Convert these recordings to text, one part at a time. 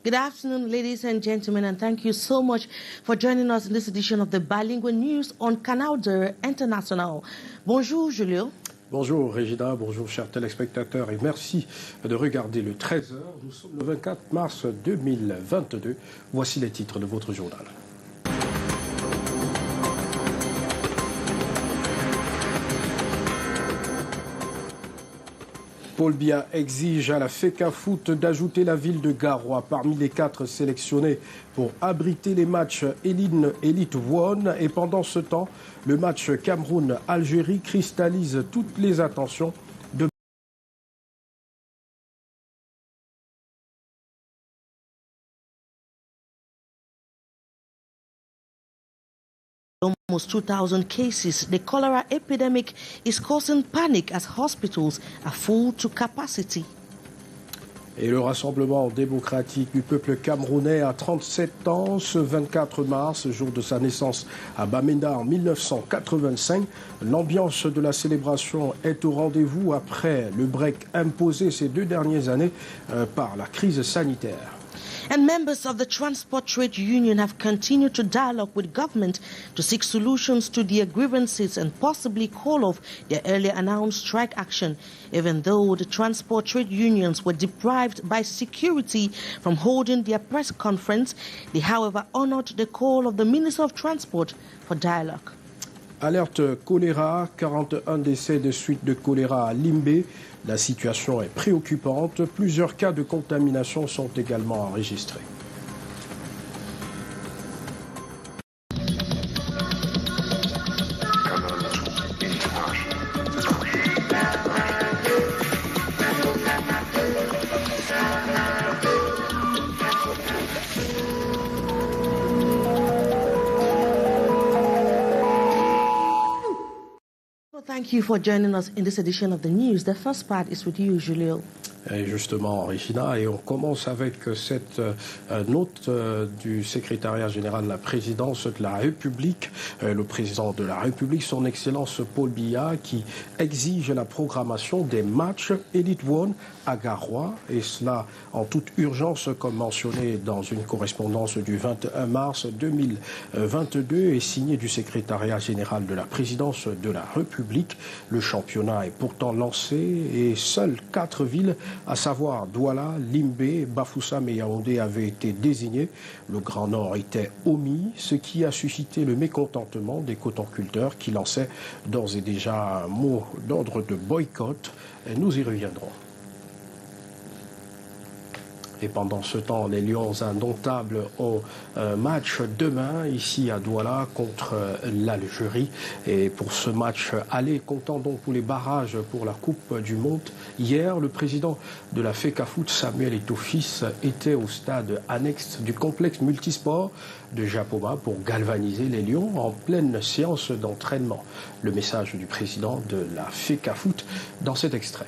Good afternoon, ladies and gentlemen, and thank you so much for joining us in this edition of the Bilingue News on Canal International. Bonjour, Julio. Bonjour, Régina. Bonjour, chers téléspectateurs, et merci de regarder le 13h. Nous sommes le 24 mars 2022. Voici les titres de votre journal. Paul Biya exige à la FECAFOOT d'ajouter la ville de Garoua parmi les 4 sélectionnés pour abriter les matchs Elite One. Et pendant ce temps, le match Cameroun-Algérie cristallise toutes les attentions de Almost 2,000 cases, the cholera epidemic is causing panic as hospitals are full to capacity. Et le Rassemblement démocratique du peuple camerounais a 37 ans ce 24 mars, jour de sa naissance à Bamenda en 1985. L'ambiance de la célébration est au rendez-vous après le break imposé ces 2 dernières années par la crise sanitaire. And members of the Transport Trade Union have continued to dialogue with government to seek solutions to their grievances and possibly call off their earlier announced strike action. Even though the Transport Trade Unions were deprived by security from holding their press conference, they however honored the call of the Minister of Transport for dialogue. Alerte choléra, 41 décès de suite de choléra à Limbé. La situation est préoccupante. Plusieurs cas de contamination sont également enregistrés. Thank you for joining us in this edition of the news. The first part is with you, Julio. Et justement, Regina, et on commence avec cette note du secrétariat général de la présidence de la République, le président de la République, son Excellence Paul Biya, qui exige la programmation des matchs Elite One à Garoua, et cela en toute urgence, comme mentionné dans une correspondance du 21 mars 2022 et signée du secrétariat général de la présidence de la République. Le championnat est pourtant lancé et seules 4 villes, à savoir Douala, Limbé, Bafoussam et Yaoundé, avaient été désignés. Le Grand Nord était omis, ce qui a suscité le mécontentement des cotonculteurs qui lançaient d'ores et déjà un mot d'ordre de boycott. Et nous y reviendrons. Et pendant ce temps, les Lions indomptables ont un match demain ici à Douala contre l'Algérie. Et pour ce match aller, comptant donc pour les barrages pour la Coupe du Monde. Hier, le président de la FECAFOOT, Samuel Eto'o-Fils, était au stade annexe du complexe multisport de Japoma pour galvaniser les Lions en pleine séance d'entraînement. Le message du président de la FECAFOOT dans cet extrait.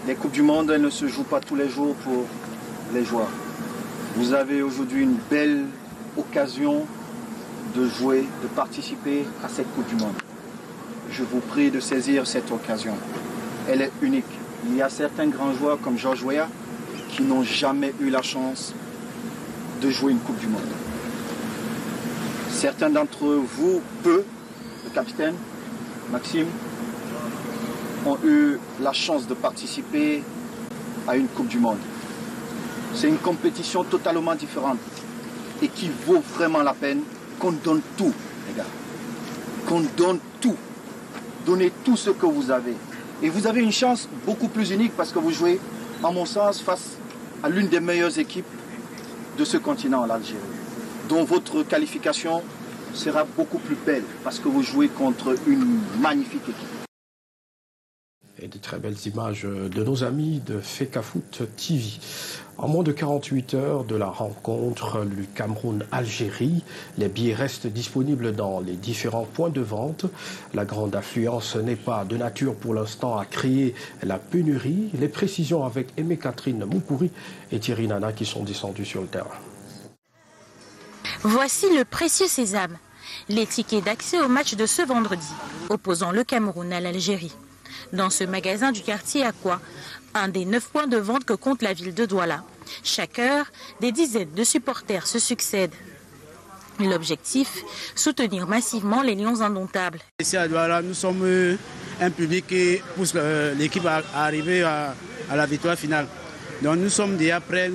Les Coupes du Monde, elles ne se jouent pas tous les jours pour les joueurs. Vous avez aujourd'hui une belle occasion de jouer, de participer à cette Coupe du Monde. Je vous prie de saisir cette occasion. Elle est unique. Il y a certains grands joueurs comme Georges Weah qui n'ont jamais eu la chance de jouer une Coupe du Monde. Certains d'entre vous, le capitaine, Maxime, ont eu la chance de participer à une Coupe du Monde. C'est une compétition totalement différente et qui vaut vraiment la peine qu'on donne tout, les gars. Qu'on donne tout. Donnez tout ce que vous avez. Et vous avez une chance beaucoup plus unique parce que vous jouez, à mon sens, face à l'une des meilleures équipes de ce continent, l'Algérie, dont votre qualification sera beaucoup plus belle parce que vous jouez contre une magnifique équipe. Et de très belles images de nos amis de FECAFOOT TV. En moins de 48 heures de la rencontre du Cameroun-Algérie, les billets restent disponibles dans les différents points de vente. La grande affluence n'est pas de nature pour l'instant à créer la pénurie. Les précisions avec Aimé Catherine Moukouri et Thierry Nana qui sont descendus sur le terrain. Voici le précieux sésame, les tickets d'accès au match de ce vendredi, opposant le Cameroun à l'Algérie. Dans ce magasin du quartier Aqua, un des 9 points de vente que compte la ville de Douala, Chaque heure, des dizaines de supporters se succèdent. L'objectif, soutenir massivement les Lions indomptables. Ici à Douala, nous sommes un public qui pousse l'équipe à arriver à la victoire finale. Donc nous sommes déjà prêts,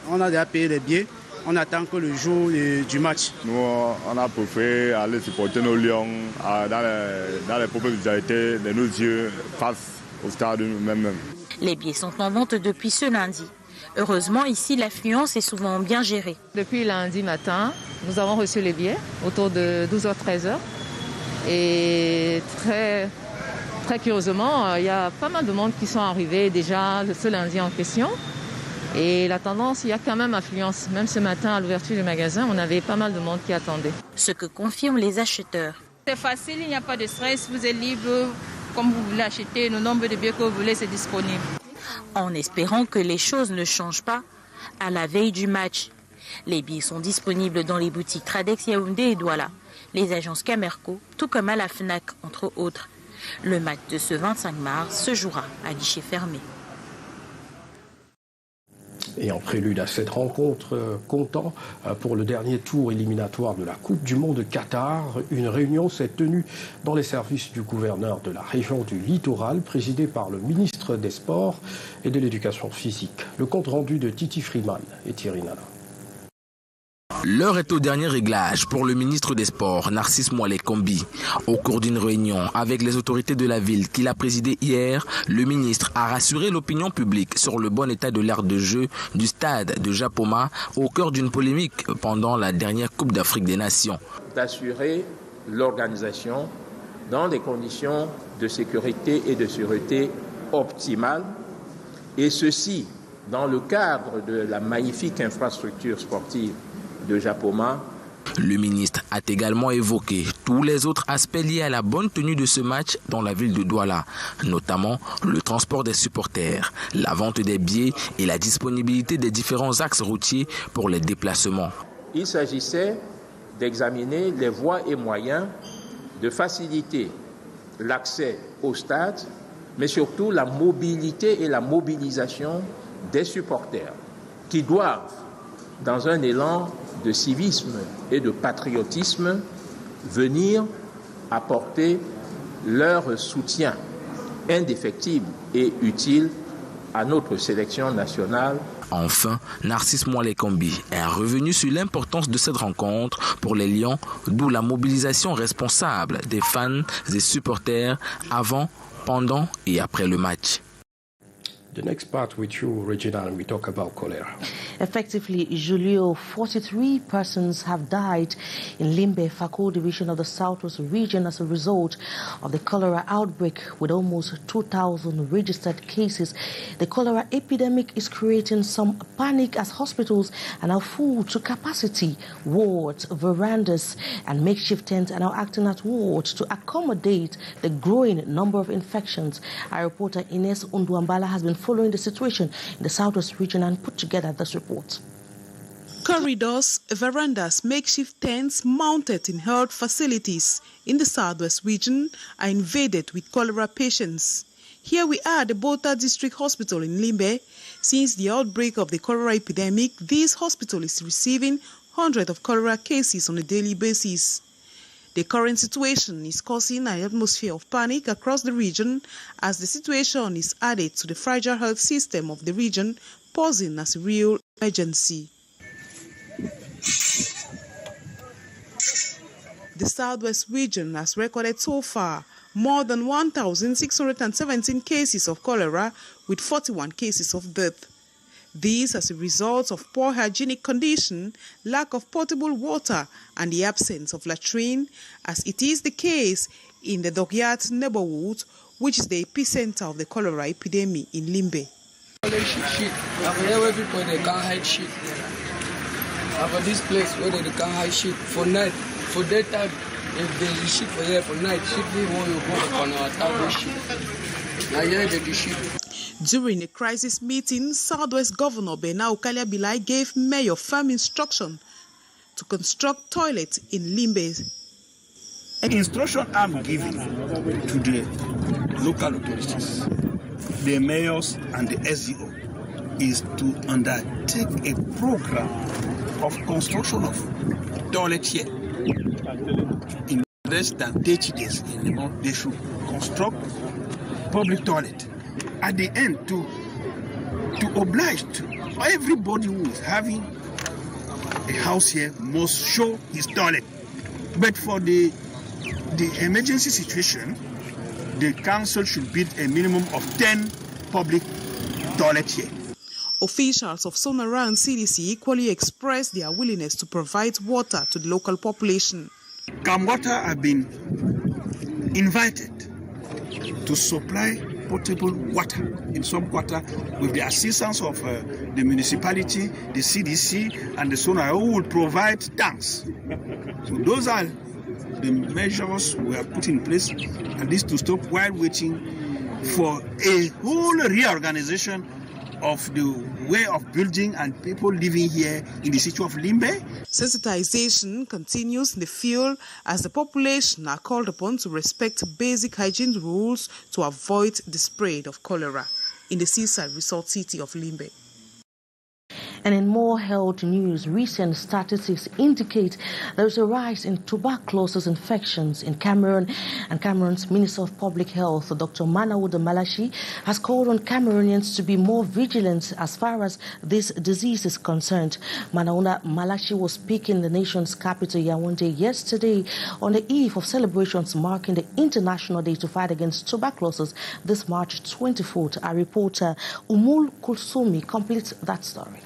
on a déjà payé les billets, on attend que le jour du match. Nous, on a préféré aller supporter nos Lions dans les propriétés de nos yeux face au stade nous-mêmes. Les billets sont en vente depuis ce lundi. Heureusement, ici, l'affluence est souvent bien gérée. Depuis lundi matin, nous avons reçu les billets autour de 12h-13h. Et très curieusement, il y a pas mal de monde qui sont arrivés déjà ce lundi en question. Et la tendance, il y a quand même affluence. Même ce matin, à l'ouverture du magasin, on avait pas mal de monde qui attendait. Ce que confirment les acheteurs. C'est facile, il n'y a pas de stress, vous êtes libre. Comme vous voulez acheter, le nombre de billets que vous voulez, c'est disponible. En espérant que les choses ne changent pas à la veille du match. Les billets sont disponibles dans les boutiques Tradex, Yaoundé et Douala, les agences Camerco, tout comme à la FNAC, entre autres. Le match de ce 25 mars se jouera à guichet fermé. Et en prélude à cette rencontre comptant pour le dernier tour éliminatoire de la Coupe du Monde Qatar, une réunion s'est tenue dans les services du gouverneur de la région du Littoral, présidée par le ministre des Sports et de l'Éducation physique. Le compte rendu de Titi Freeman et Thierry Nana. L'heure est au dernier réglage pour le ministre des Sports, Narcisse Moalé-Kombi. Au cours d'une réunion avec les autorités de la ville qu'il a présidée hier, le ministre a rassuré l'opinion publique sur le bon état de l'aire de jeu du stade de Japoma, au cœur d'une polémique pendant la dernière Coupe d'Afrique des Nations. D'assurer l'organisation dans des conditions de sécurité et de sûreté optimales, et ceci dans le cadre de la magnifique infrastructure sportive de Japoma. Le ministre a également évoqué tous les autres aspects liés à la bonne tenue de ce match dans la ville de Douala, notamment le transport des supporters, la vente des billets et la disponibilité des différents axes routiers pour les déplacements. Il s'agissait d'examiner les voies et moyens de faciliter l'accès au stade, mais surtout la mobilité et la mobilisation des supporters qui doivent, dans un élan de civisme et de patriotisme, venir apporter leur soutien indéfectible et utile à notre sélection nationale. Enfin, Narcisse Moalé-Kombi est revenu sur l'importance de cette rencontre pour les Lions, d'où la mobilisation responsable des fans et supporters avant, pendant et après le match. The next part with you, Regina, and we talk about cholera. Effectively, Julio, 43 persons have died in Limbe, Fako division of the Southwest region as a result of the cholera outbreak, with almost 2,000 registered cases. The cholera epidemic is creating some panic as hospitals are now full to capacity. Wards, verandas, and makeshift tents are now acting as wards to accommodate the growing number of infections. Our reporter Ines Unduambala has been following the situation in the Southwest region and put together this report. Corridors, verandas, makeshift tents mounted in health facilities in the Southwest region are invaded with cholera patients. Here we are at the Bota District Hospital in Limbe. Since the outbreak of the cholera epidemic, this hospital is receiving hundreds of cholera cases on a daily basis. The current situation is causing an atmosphere of panic across the region as the situation is added to the fragile health system of the region, posing as a real emergency. The Southwest region has recorded so far more than 1,617 cases of cholera with 41 cases of death. This as a result of poor hygienic condition, lack of potable water, and the absence of latrine, as it is the case in the Dockyard neighborhood, which is the epicenter of the cholera epidemic in Limbe. Everybody can't hide shit. For this place where they can't hide shit for night, for daytime, if there is shit for here for night, shit we want to go on our town shit. Now here they do shit. During a crisis meeting, Southwest Governor Benau Kaliabilai gave Mayor firm instruction to construct toilets in Limbe. An instruction I'm giving to the local authorities, the mayors and the SDO, is to undertake a program of construction of toilets here. In less than 30 days, they should construct public toilet. At the end, to oblige to everybody who is having a house here must show his toilet. But for the emergency situation, the council should build a minimum of 10 public toilets here. Officials of Sonara and CDC equally expressed their willingness to provide water to the local population. Kamwata have been invited to supply potable water in some quarter with the assistance of the municipality, the CDC, and the Sonara, who will provide tanks. So those are the measures we have put in place, and this to stop while waiting for a whole reorganization of the way of building and people living here in the city of Limbe. Sensitization continues in the field as the population are called upon to respect basic hygiene rules to avoid the spread of cholera in the seaside resort city of Limbe. And in more health news, recent statistics indicate there is a rise in tuberculosis infections in Cameroon, and Cameroon's Minister of Public Health, Dr. Manawuda Malachi, has called on Cameroonians to be more vigilant as far as this disease is concerned. Manawuda Malachi was speaking in the nation's capital, Yaoundé, yesterday on the eve of celebrations marking the International Day to Fight Against Tuberculosis this March 24th. Our reporter Umul Kulsumi completes that story.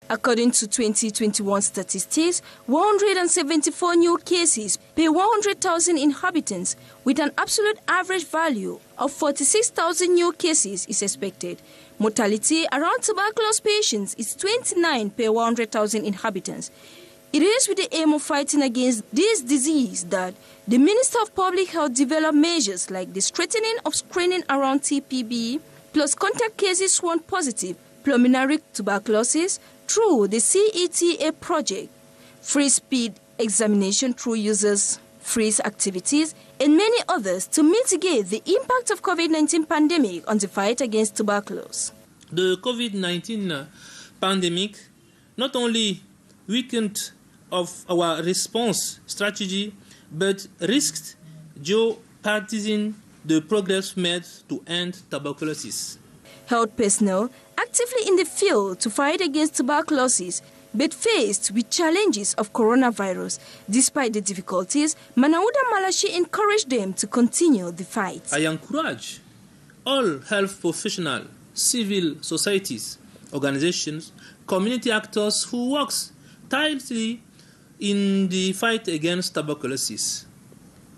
According to 2021 statistics, 174 new cases per 100,000 inhabitants, with an absolute average value of 46,000 new cases is expected. Mortality around tuberculosis patients is 29 per 100,000 inhabitants. It is with the aim of fighting against this disease that the Minister of Public Health developed measures like the strengthening of screening around TPB, plus contact cases sworn positive, pulmonary tuberculosis, through the CETA project, free speed examination through users' freeze activities, and many others to mitigate the impact of COVID-19 pandemic on the fight against tuberculosis. The COVID-19 pandemic not only weakened of our response strategy, but risked jeopardizing the progress made to end tuberculosis. Health personnel actively in the field to fight against tuberculosis, but faced with challenges of coronavirus. Despite the difficulties, Manawuda Malachi encouraged them to continue the fight. I encourage all health professionals, civil societies, organizations, community actors who work tirelessly in the fight against tuberculosis.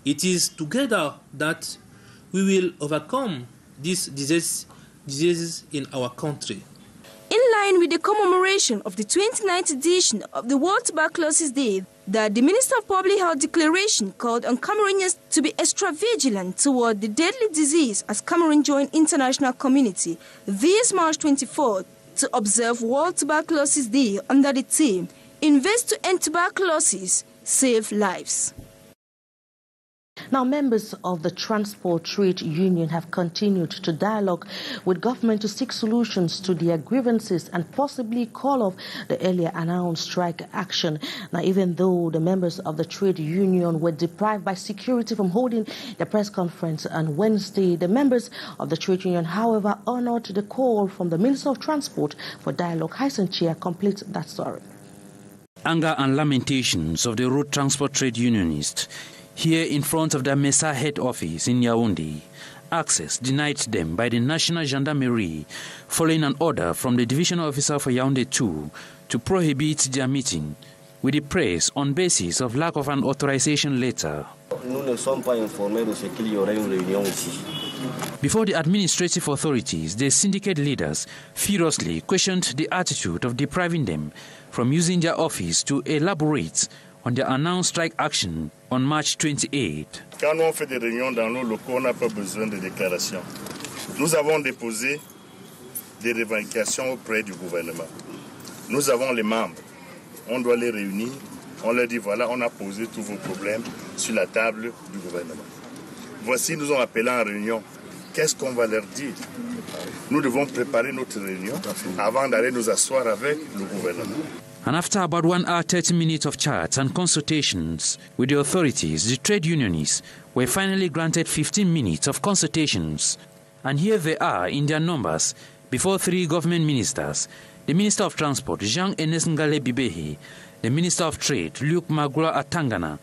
It is together that we will overcome this disease in our country. In line with the commemoration of the 29th edition of the World Tuberculosis Day, that the Minister of Public Health declaration called on Cameroonians to be extra vigilant toward the deadly disease as Cameroon joined international community this March 24th to observe World Tuberculosis Day under the theme, Invest to End Tuberculosis, Save Lives. Now, members of the Transport Trade Union have continued to dialogue with government to seek solutions to their grievances and possibly call off the earlier announced strike action. Now, even though the members of the trade union were deprived by security from holding the press conference on Wednesday, the members of the trade union, however, honored the call from the Minister of Transport for dialogue. Hyson Chia completes that story. Anger and lamentations of the road transport trade unionists here in front of the MESA head office in Yaoundé. Access denied them by the National Gendarmerie following an order from the divisional officer for Yaoundé 2 to prohibit their meeting with the press on basis of lack of an authorization letter. Nous ne sommes pas informés de ce qu'il y aurait une réunion ici. Before the administrative authorities, the syndicate leaders furiously questioned the attitude of depriving them from using their office to elaborate on their announced strike action on March 28. Quand on fait des réunions dans nos locaux, on n'a pas besoin de déclarations. Nous avons déposé des revendications auprès du gouvernement. Nous avons les membres. On doit les réunir. On leur dit, voilà, on a posé tous vos problèmes sur la table du gouvernement. Voici, nous avons appelé en réunion qu'est-ce qu'on va leur dire? Nous devons préparer notre réunion avant d'aller nous asseoir avec le gouvernement. And after about 1 hour 30 minutes of chats and consultations with the authorities, the trade unionists were finally granted 15 minutes of consultations. And here they are in their numbers before 3 government ministers, the Minister of Transport, Jean-Enes Ngale Bibehi, the Minister of Trade, Luke Magura Atangana,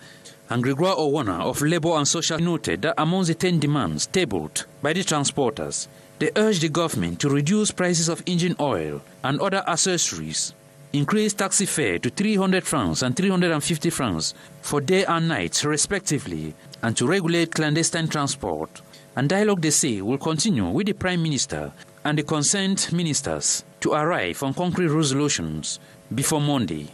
and Gregoire Owona of Labour and Social noted that among the 10 demands tabled by the transporters, they urged the government to reduce prices of engine oil and other accessories, increase taxi fare to 300 francs and 350 francs for day and night respectively, and to regulate clandestine transport. And dialogue, they say, will continue with the Prime Minister and the concerned ministers to arrive on concrete resolutions before Monday.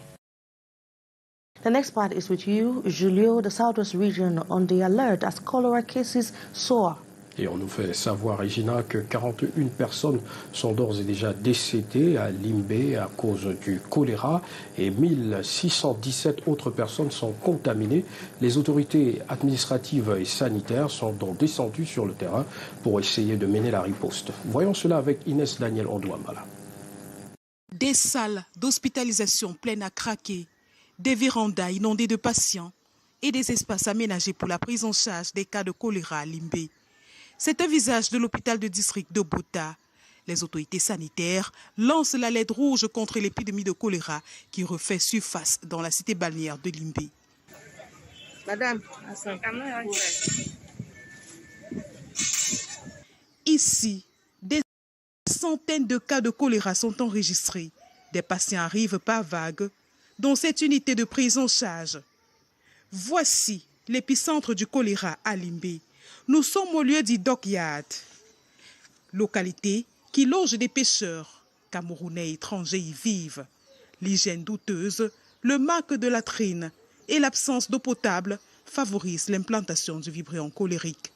The next part is with you, Julio. The Southwest region on the alert as cholera cases soar. Et on nous fait savoir, Regina, que 41 personnes sont d'ores et déjà décédées à Limbé à cause du choléra et 1617 autres personnes sont contaminées. Les autorités administratives et sanitaires sont donc descendues sur le terrain pour essayer de mener la riposte. Voyons cela avec Inès Daniel Ondouambala. Des salles d'hospitalisation pleines à craquer, des vérandas inondées de patients et des espaces aménagés pour la prise en charge des cas de choléra à Limbé. C'est un visage de l'hôpital de district de Bota. Les autorités sanitaires lancent l'alerte rouge contre l'épidémie de choléra qui refait surface dans la cité balnéaire de Limbé. Madame, ici, des centaines de cas de choléra sont enregistrés. Des patients arrivent par vagues dans cette unité de prise en charge. Voici l'épicentre du choléra à Limbé. Nous sommes au lieu du Dockyard, localité qui loge des pêcheurs. Camerounais et étrangers y vivent. L'hygiène douteuse, le manque de latrines et l'absence d'eau potable favorisent l'implantation du vibrion cholérique.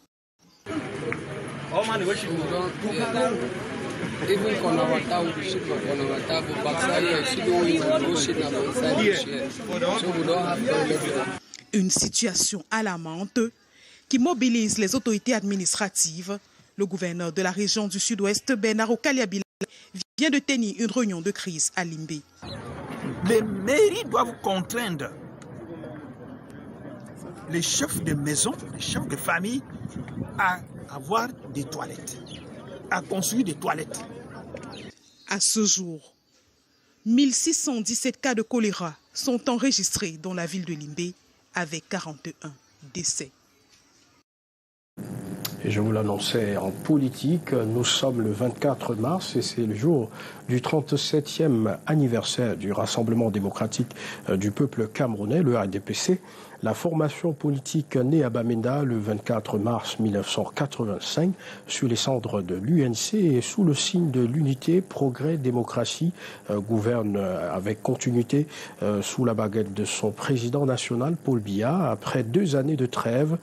Une situation alarmante qui mobilise les autorités administratives. Le gouverneur de la région du Sud-Ouest, Bernard Okaliabila, vient de tenir une réunion de crise à Limbé. Les mairies doivent contraindre les chefs de maison, les chefs de famille à avoir des toilettes, à construire des toilettes. À ce jour, 1617 cas de choléra sont enregistrés dans la ville de Limbé avec 41 décès. Et je vous l'annonçais en politique, nous sommes le 24 mars et c'est le jour du 37e anniversaire du Rassemblement démocratique du peuple camerounais, le RDPC. La formation politique née à Bamenda le 24 mars 1985 sur les cendres de l'UNC et sous le signe de l'unité, progrès, démocratie, gouverne avec continuité sous la baguette de son président national, Paul Biya. Après 2 années de trêve,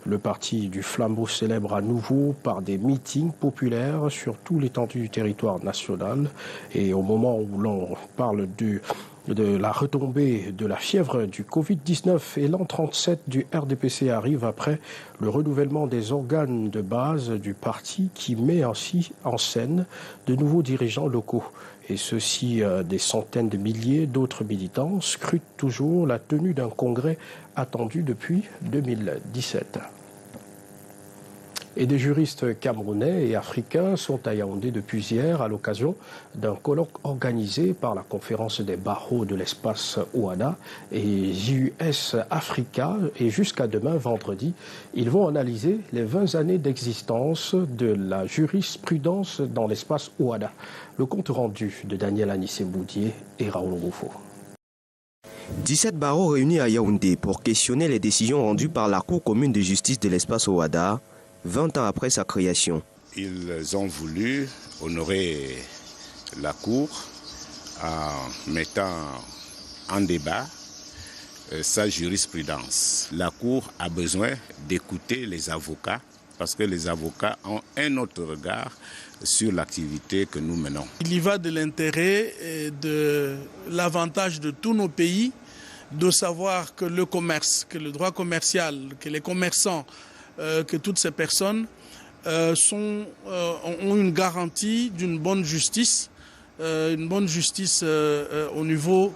le parti du flambeau célèbre à nouveau par des meetings populaires sur tout l'étendue du territoire national. Et au moment où l'on parle de la retombée de la fièvre du Covid-19 et l'an 37 du RDPC arrive après le renouvellement des organes de base du parti qui met ainsi en scène de nouveaux dirigeants locaux. Et ceux-ci, des centaines de milliers d'autres militants scrutent toujours la tenue d'un congrès attendu depuis 2017. Et des juristes camerounais et africains sont à Yaoundé depuis hier à l'occasion d'un colloque organisé par la conférence des barreaux de l'espace OADA et JUS Africa. Et jusqu'à demain, vendredi, ils vont analyser les 20 années d'existence de la jurisprudence dans l'espace OADA. Le compte rendu de Daniel Anissé-Boudier et Raoul Roufo. 17 barreaux réunis à Yaoundé pour questionner les décisions rendues par la Cour commune de justice de l'espace OADA 20 ans après sa création. Ils ont voulu honorer la Cour en mettant en débat sa jurisprudence. La Cour a besoin d'écouter les avocats parce que les avocats ont un autre regard sur l'activité que nous menons. Il y va de l'intérêt et de l'avantage de tous nos pays de savoir que le commerce, que le droit commercial, que les commerçants, que toutes ces personnes ont une garantie d'une bonne justice, au niveau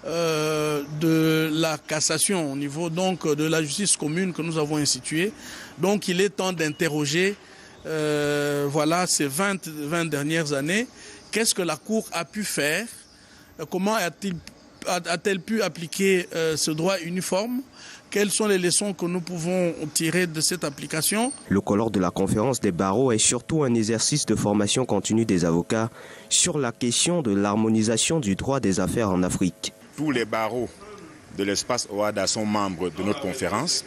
de la cassation, au niveau donc de la justice commune que nous avons instituée. Donc il est temps d'interroger ces 20 dernières années, qu'est-ce que la Cour a pu faire, comment a-t-elle pu appliquer ce droit uniforme, quelles sont les leçons que nous pouvons tirer de cette application. Le colloque de la conférence des barreaux est surtout un exercice de formation continue des avocats sur la question de l'harmonisation du droit des affaires en Afrique. Tous les barreaux de l'espace OADA sont membres de notre conférence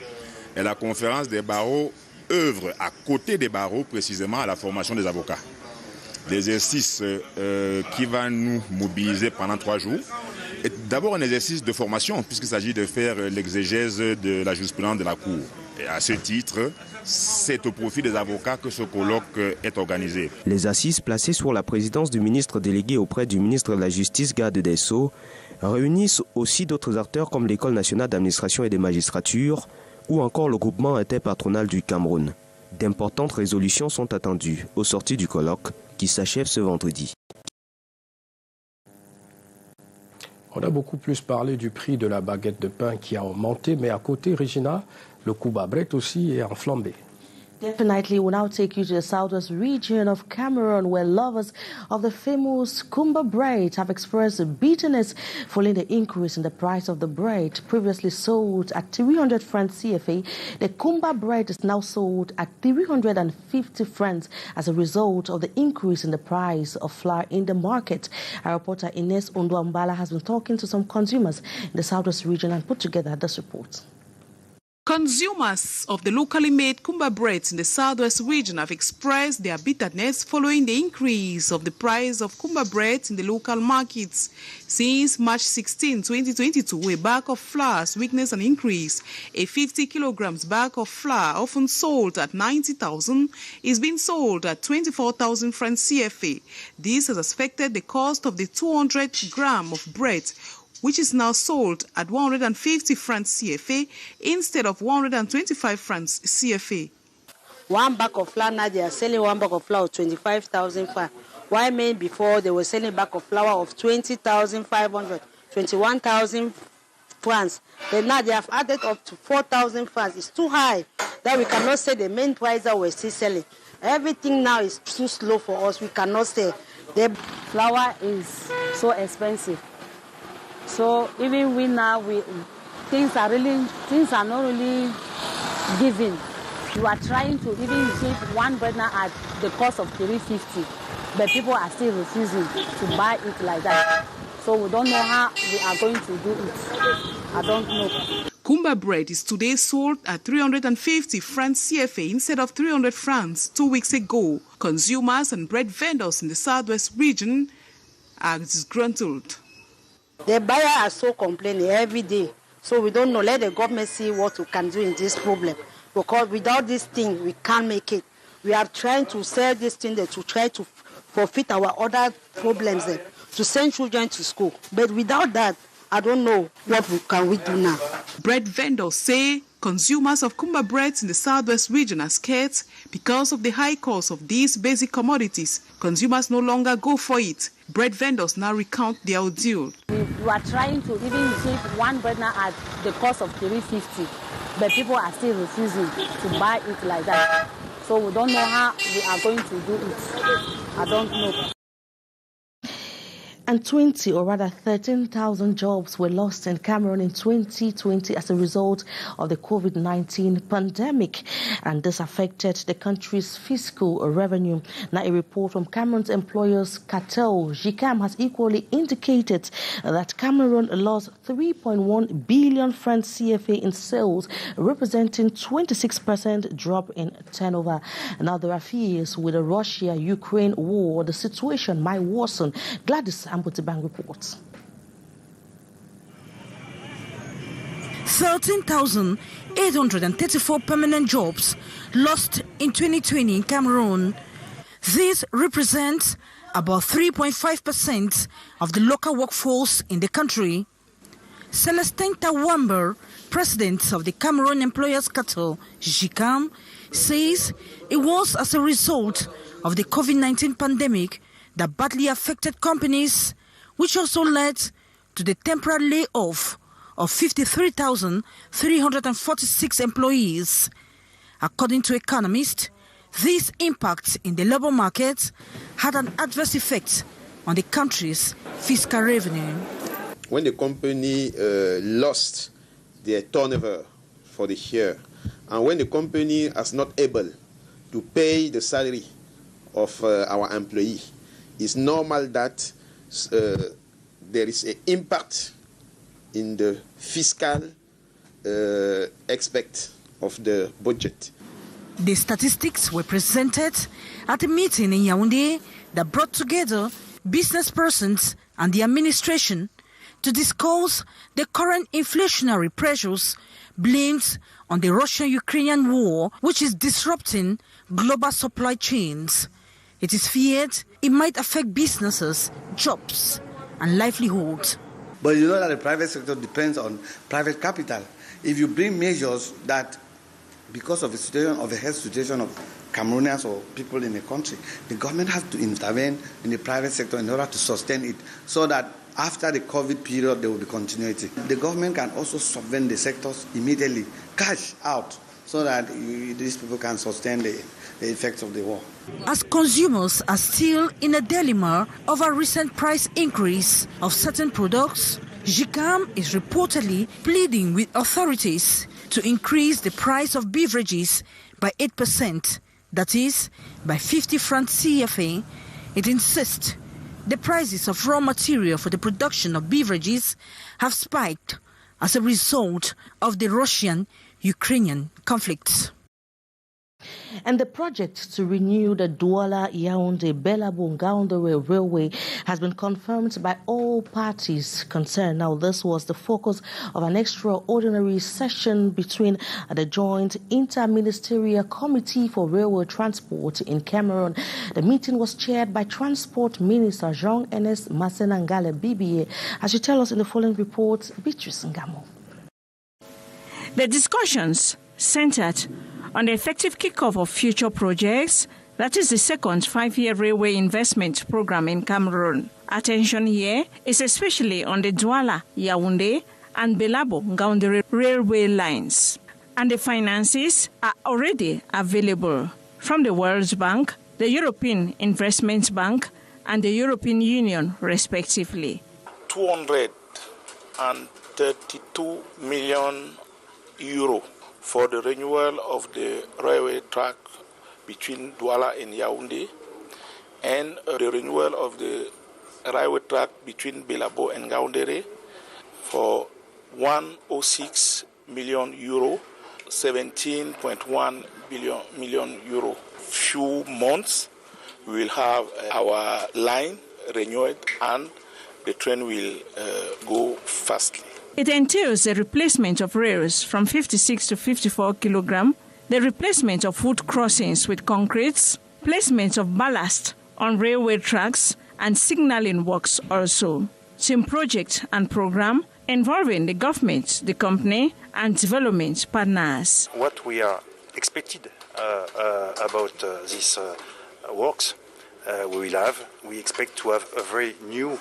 et la conférence des barreaux œuvre à côté des barreaux précisément à la formation des avocats. L'exercice qui va nous mobiliser pendant 3 jours est d'abord un exercice de formation puisqu'il s'agit de faire l'exégèse de la jurisprudence de la Cour. Et à ce titre, c'est au profit des avocats que ce colloque est organisé. Les assises placées sous la présidence du ministre délégué auprès du ministre de la Justice, garde des Sceaux, réunissent aussi d'autres acteurs comme l'École nationale d'administration et des magistratures ou encore le groupement interpatronal du Cameroun. D'importantes résolutions sont attendues au sortir du colloque qui s'achève ce vendredi. On a beaucoup plus parlé du prix de la baguette de pain qui a augmenté, mais à côté, Regina, le Cuba bread aussi est enflammé. Definitely, we'll now take you to the southwest region of Cameroon, where lovers of the famous Kumba bread have expressed bitterness following the increase in the price of the bread. Previously sold at 300 francs CFA, the Kumba bread is now sold at 350 francs as a result of the increase in the price of flour in the market. Our reporter Ines Onduambala has been talking to some consumers in the southwest region and put together this report. Consumers of the locally made Kumba breads in the southwest region have expressed their bitterness following the increase of the price of Kumba breads in the local markets. Since March 16, 2022, a bag of flour has witnessed an increase. A 50 kilograms bag of flour, often sold at 90,000, is being sold at 24,000 francs CFA. This has affected the cost of the 200 gram of bread, which is now sold at 150 francs CFA instead of 125 francs CFA. One bag of flour now they are selling one bag of flour of 25,000 francs. Why men before they were selling a bag of flour of 20,500, 21,000 francs. But now they have added up to 4,000 francs. It's too high that we cannot say the main price that we're still selling. Everything now is too slow for us. We cannot say the flour is so expensive. So even we now, things are not really giving. You are trying to even keep one bread now at the cost of 350, but people are still refusing to buy it like that. So we don't know how we are going to do it. I don't know. Kumba bread is today sold at 350 francs CFA instead of 300 francs 2 weeks ago. Consumers and bread vendors in the southwest region are disgruntled. The buyers are so complaining every day. So we don't know. Let the government see what we can do in this problem. Because without this thing, we can't make it. We are trying to sell this thing to try to forfeit our other problems, to send children to school. But without that, I don't know what can we do now. Bread vendors say consumers of Kumba breads in the southwest region are scared because of the high cost of these basic commodities. Consumers no longer go for it. Bread vendors now recount their ordeal. We are trying to even keep one bread now at the cost of 350, but people are still refusing to buy it like that. So we don't know how we are going to do it. I don't know. And 20, or rather 13,000 jobs were lost in Cameroon in 2020 as a result of the COVID-19 pandemic. And this affected the country's fiscal revenue. Now, a report from Cameroon's employers cartel, GCAM, has equally indicated that Cameroon lost 3.1 billion francs CFA in sales, representing 26% drop in turnover. Now, there are fears with the Russia-Ukraine war, the situation might worsen. Gladys Ambutibang reports. 13,834 permanent jobs lost in 2020 in Cameroon. This represents about 3.5% of the local workforce in the country. Celestin Tawamber, president of the Cameroon Employers Cartel, GICAM, says it was as a result of the COVID-19 pandemic that badly affected companies, which also led to the temporary layoff of 53,346 employees. According to economists, these impacts in the labor market had an adverse effect on the country's fiscal revenue. When the company lost their turnover for the year, and when the company is not able to pay the salary of our employee, it's normal that there is an impact in the fiscal aspect of the budget. The statistics were presented at a meeting in Yaoundé that brought together business persons and the administration to discuss the current inflationary pressures blamed on the Russian-Ukrainian war, which is disrupting global supply chains. It is feared it might affect businesses, jobs, and livelihoods. But you know that the private sector depends on private capital. If you bring measures that, because of the situation of the health situation of Cameroonians or people in the country, the government has to intervene in the private sector in order to sustain it, so that after the COVID period there will be continuity. The government can also subvent the sectors immediately, cash out, so that these people can sustain the effects of the war. As consumers are still in a dilemma over recent price increase of certain products, GICAM is reportedly pleading with authorities to increase the price of beverages by 8%, that is, by 50 francs CFA. It insists the prices of raw material for the production of beverages have spiked as a result of the Russian-Ukrainian conflict. And the project to renew the Douala-Yaoundé-Bélabo-Ngaoundéré Railway has been confirmed by all parties concerned. Now, this was the focus of an extraordinary session between the Joint Interministerial Committee for Railway Transport in Cameroon. The meeting was chaired by Transport Minister Jean-Ernest Massenangale BBA. As you tell us in the following report, Beatrice Ngamo. The discussions centered on the effective kickoff of future projects, that is the second 5-year railway investment program in Cameroon. Attention here is especially on the Douala, Yaoundé, and Bélabo-Ngaoundéré railway lines. And the finances are already available from the World Bank, the European Investment Bank, and the European Union, respectively. 232 million euro for the renewal of the railway track between Douala and Yaoundé, and the renewal of the railway track between Bélabo and Ngaoundéré for 106 million euro, 17.1 million euro. Few months we will have our line renewed and the train will go fastly. It entails the replacement of rails from 56 to 54 kilogram, the replacement of wood crossings with concretes, placement of ballast on railway tracks, and signaling works also. Same project and program involving the government, the company, and development partners. What we are expected about these works we expect to have a very new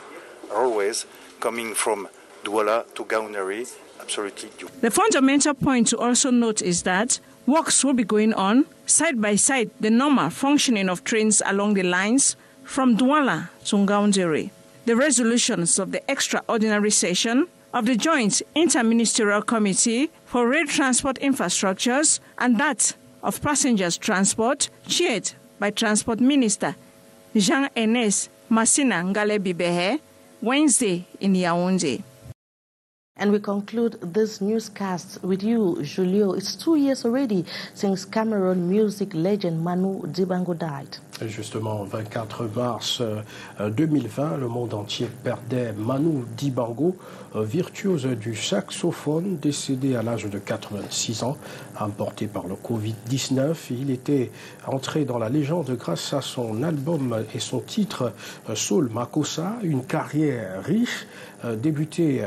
railways coming from Douala to Ngaoundéré, absolutely due. The fundamental point to also note is that works will be going on side by side the normal functioning of trains along the lines from Douala to Ngaoundéré. The resolutions of the extraordinary session of the Joint Interministerial Committee for Rail Transport Infrastructures and that of Passengers Transport, chaired by Transport Minister Jean-Ernest Massenangale BBA, Wednesday in Yaoundé. And we conclude this newscast with you, Julio. It's 2 years already since Cameroon music legend Manu Dibango died. Justement, 24 mars 2020, le monde entier perdait Manu Dibango, virtuose du saxophone, décédé à l'âge de 86 ans emporté par le Covid-19. Il était entré dans la légende grâce à son album et son titre Soul Makossa, une carrière riche, débutée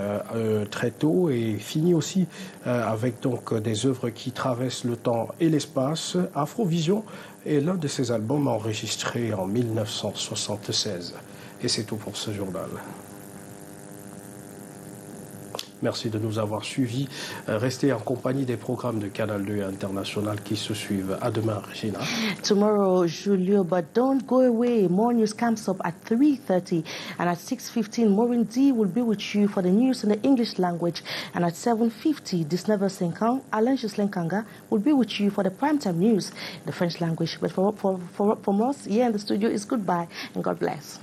très tôt et finie aussi avec donc des œuvres qui traversent le temps et l'espace. Afrovision est l'un de ses albums enregistrés en 1976. Et c'est tout pour ce journal. Merci de nous avoir suivis. Restez en compagnie des programmes de Canal 2 International qui se suivent. À demain, Regina. Tomorrow, Julio, but don't go away. More news comes up at 3:30. And at 6:15, Maureen D will be with you for the news in the English language. And at 7:50, Disnever Senkang, Alensius Lenkanga, will be with you for the primetime news in the French language. But from us here in the studio is goodbye and God bless.